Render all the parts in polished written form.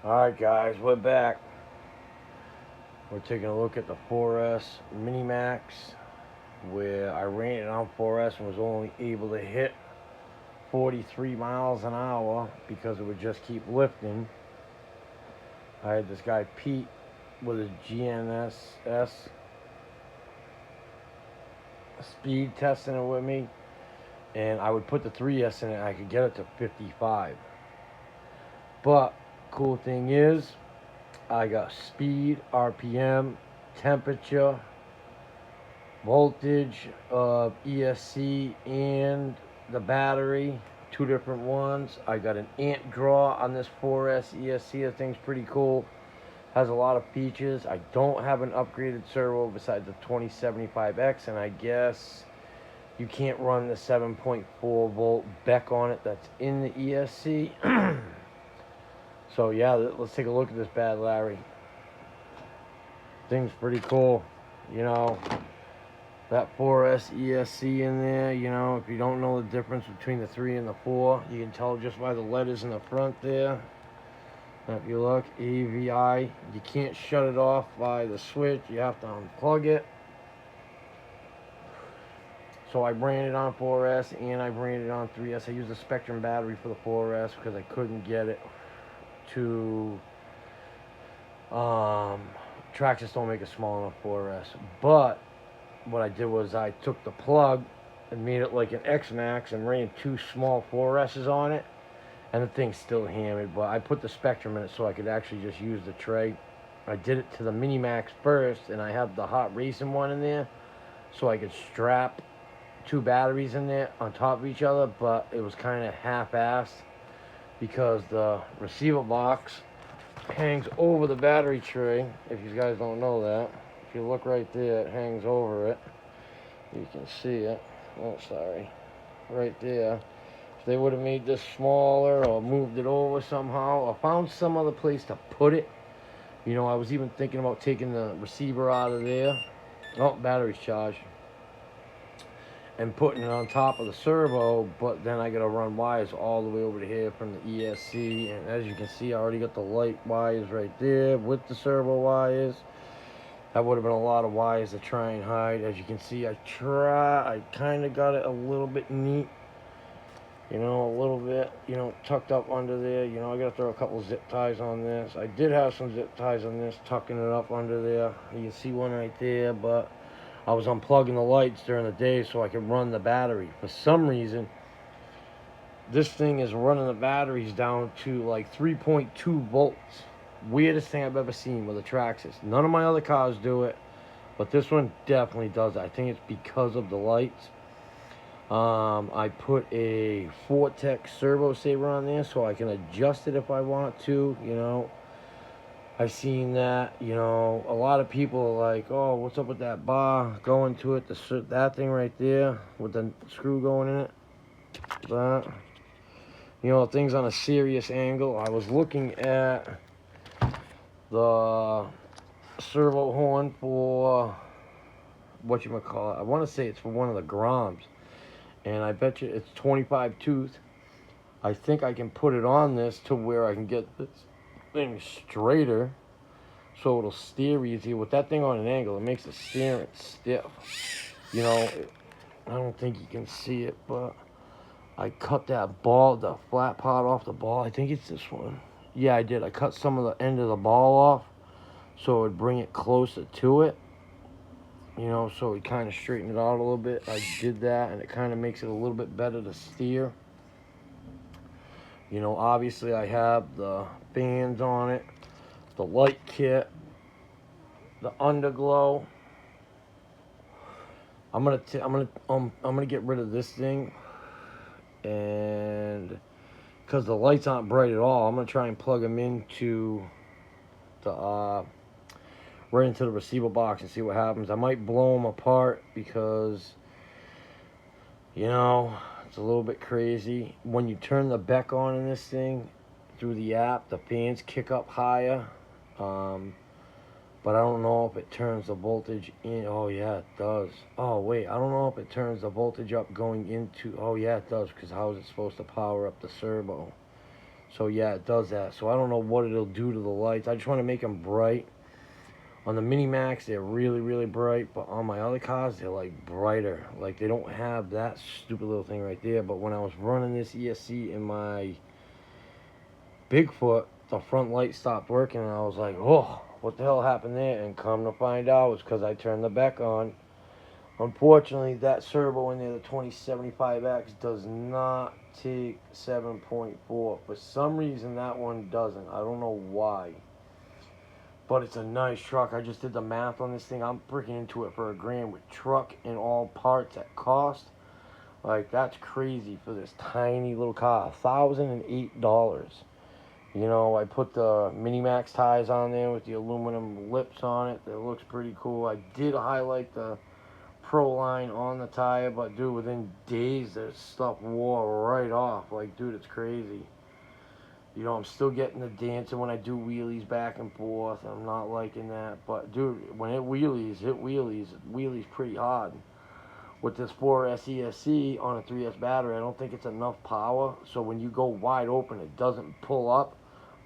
Alright guys, we're back. We're taking a look at the 4S Mini Max, where I ran it on 4S and was only able to hit 43 miles an hour because it would just keep lifting. I had this guy Pete with a GNSS speed testing it with me, and I would put the 3S in it and I could get it to 55. But cool thing is, I got speed, RPM, temperature, voltage of ESC, and the battery, two different ones. I got an amp draw on this 4S ESC. The thing's pretty cool. Has a lot of features. I don't have an upgraded servo besides the 2075X, and I guess you can't run the 7.4 volt Beck on it that's in the ESC. So yeah, let's take a look at this bad Larry. Thing's pretty cool, you know. That 4S ESC in there, you know, if you don't know the difference between the 3 and the 4, you can tell just by the letters in the front there. If you look, AVI, you can't shut it off by the switch, you have to unplug it. So I ran it on 4S and I ran it on 3S. I used a Spectrum battery for the 4S because I couldn't get it to Traxxas don't make a small enough 4S. But what I did was I took the plug and made it like an X-Max and ran two small 4S's on it, and the thing's still hammered. But I put the Spectrum in it so I could actually just use the tray. I did it to the Mini Max first, and I have the hot racing one in there so I could strap two batteries in there on top of each other, but it was kind of half-assed because the receiver box hangs over the battery tray. If you guys don't know that, if you look right there, it hangs over it. You can see it. Oh, sorry. Right there. If they would have made this smaller or moved it over somehow or found some other place to put it, you know, I was even thinking about taking the receiver out of there. Oh, battery's charged. And putting it on top of the servo, but then I gotta run wires all the way over to here from the ESC, and as you can see, I already got the light wires right there with the servo wires. That would have been a lot of wires to try and hide. As you can see, I kind of got it a little bit neat, you know, a little bit, you know, tucked up under there. You know, I gotta throw a couple zip ties on this. I did have some zip ties on this, tucking it up under there. You can see one right there, but I was unplugging the lights during the day so I could run the battery. For some reason, this thing is running the batteries down to like 3.2 volts. Weirdest thing I've ever seen with a Traxxas. None of my other cars do it, but this one definitely does it. I think it's because of the lights. I put a Vortex servo saver on there so I can adjust it if I want to, you know. I've seen that, you know, a lot of people are like, oh, what's up with that bar going to it, that thing right there with the screw going in it, that, you know, things on a serious angle. I was looking at the servo horn for, whatchamacallit, I want to say it's for one of the Groms, and I bet you it's 25 tooth. I think I can put it on this to where I can get this thing straighter so it'll steer easier. With that thing on an angle, it makes the steering stiff. You know, I don't think you can see it, but I cut that ball, the flat part off the ball. I think it's this one. Yeah, I did. I cut some of the end of the ball off so it would bring it closer to it. You know, so it kind of straightened it out a little bit. I did that, and it kind of makes it a little bit better to steer. You know, obviously I have the fans on it, the light kit, the underglow. I'm gonna get rid of this thing, and because the lights aren't bright at all, I'm gonna try and plug them into the right into the receiver box and see what happens. I might blow them apart because, you know, it's a little bit crazy. When you turn the Beck on in this thing through the app, the fans kick up higher. But I don't know if it turns the voltage in. Oh, yeah, it does. Oh, wait, I don't know if it turns the voltage up going into. Oh, yeah, it does, because how is it supposed to power up the servo? So yeah, it does that. So I don't know what it'll do to the lights. I just want to make them bright. On the Mini Max, they're really, really bright, but on my other cars, they're like brighter. Like they don't have that stupid little thing right there. But when I was running this ESC in my Bigfoot, the front light stopped working, and I was like, oh, what the hell happened there? And come to find out, it's because I turned the Beck on. Unfortunately, that servo in there, the 2075X, does not take 7.4. For some reason, that one doesn't. I don't know why. But it's a nice truck. I just did the math on this thing. I'm freaking into it for $1,000 with truck and all parts at cost. Like, that's crazy for this tiny little car. $1,008. You know, I put the Mini Max ties on there with the aluminum lips on it. That looks pretty cool. I did highlight the Pro line on the tire, but dude, within days, that stuff wore right off. Like, dude, it's crazy. You know, I'm still getting the dancing when I do wheelies back and forth. I'm not liking that. But, dude, when it wheelies pretty hard. With this 4S ESC on a 3S battery, I don't think it's enough power. So when you go wide open, it doesn't pull up.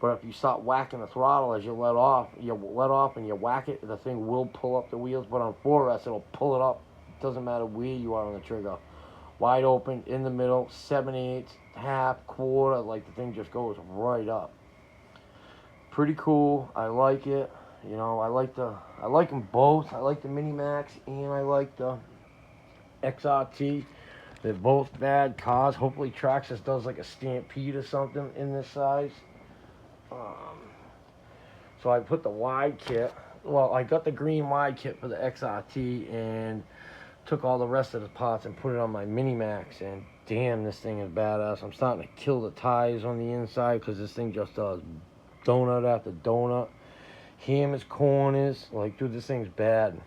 But if you start whacking the throttle as you let off and you whack it, the thing will pull up the wheels. But on 4S, it'll pull it up. It doesn't matter where you are on the trigger. Wide open, in the middle, 7/8, half, quarter, like the thing just goes right up. Pretty cool. I like it. You know, I like them both. I like the Mini Max and I like the XRT. They're both bad cars. Hopefully Traxxas does like a Stampede or something in this size. So I put the wide kit. Well, I got the green wide kit for the XRT and took all the rest of the parts and put it on my Mini Max, and damn, this thing is badass. I'm starting to kill the tires on the inside because this thing just does donut after donut, hammers corners. Like, dude, this thing's bad.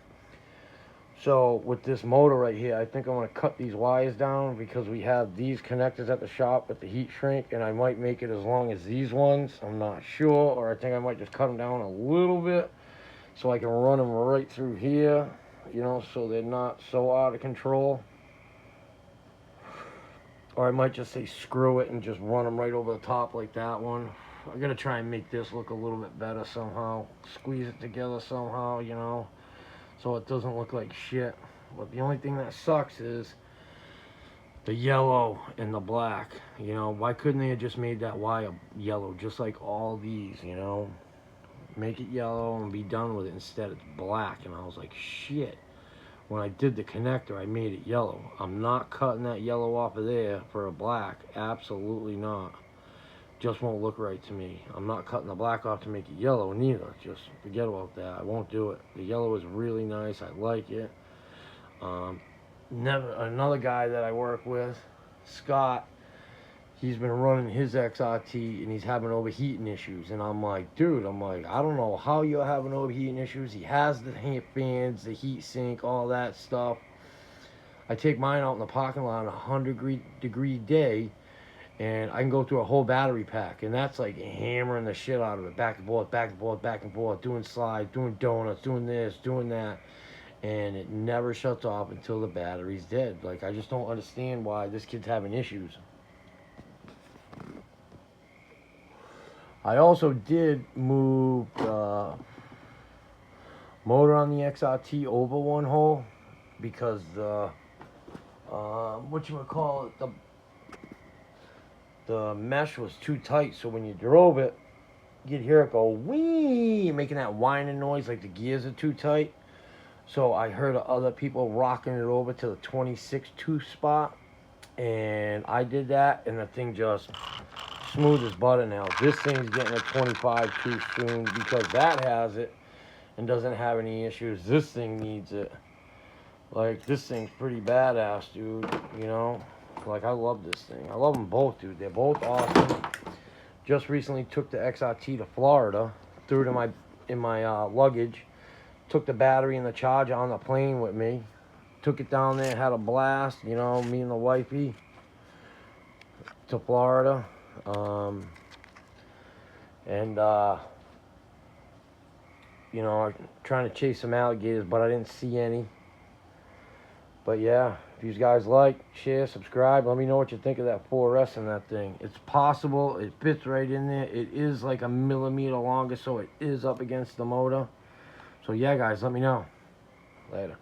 So with this motor right here, I think I'm going to cut these wires down because we have these connectors at the shop with the heat shrink, and I might make it as long as these ones. I'm not sure, or I think I might just cut them down a little bit so I can run them right through here. You know, so they're not so out of control. Or I might just say screw it and just run them right over the top like that one. I'm going to try and make this look a little bit better somehow. Squeeze it together somehow, you know, so it doesn't look like shit. But the only thing that sucks is the yellow and the black. You know, why couldn't they have just made that wire yellow just like all these, you know? Make it yellow and be done with it. Instead it's black, and I was like, shit. When I did the connector, I made it yellow. I'm not cutting that yellow off of there for a black. Absolutely not. Just won't look right to me. I'm not cutting the black off to make it yellow neither. Just forget about that. I won't do it. The yellow is really nice. I like it. Another guy that I work with, Scott, he's been running his XRT and he's having overheating issues. And I'm like, dude, I don't know how you're having overheating issues. He has the fans, the heat sink, all that stuff. I take mine out in the parking lot on a 100-degree day, and I can go through a whole battery pack. And that's like hammering the shit out of it. Back and forth, back and forth, back and forth, doing slides, doing donuts, doing this, doing that. And it never shuts off until the battery's dead. Like, I just don't understand why this kid's having issues. I also did move the motor on the XRT over one hole because the the mesh was too tight. So when you drove it, you'd hear it go wee, making that whining noise like the gears are too tight. So I heard of other people rocking it over to the 26-2 spot, and I did that, and the thing just smooth as butter now. This thing's getting a 25 too soon because that has it and doesn't have any issues. This thing needs it. Like, this thing's pretty badass, dude, you know? Like, I love this thing. I love them both, dude. They're both awesome. Just recently took the XRT to Florida, threw it in my luggage, took the battery and the charger on the plane with me, took it down there, had a blast, you know, me and the wifey, to Florida. You know, I'm trying to chase some alligators, but I didn't see any. But yeah, If you guys like, share, subscribe. Let me know what you think of that 4S and that thing. It's possible. It fits right in there. It is like a millimeter longer, so it is up against the motor. So yeah, guys, let me know. Later.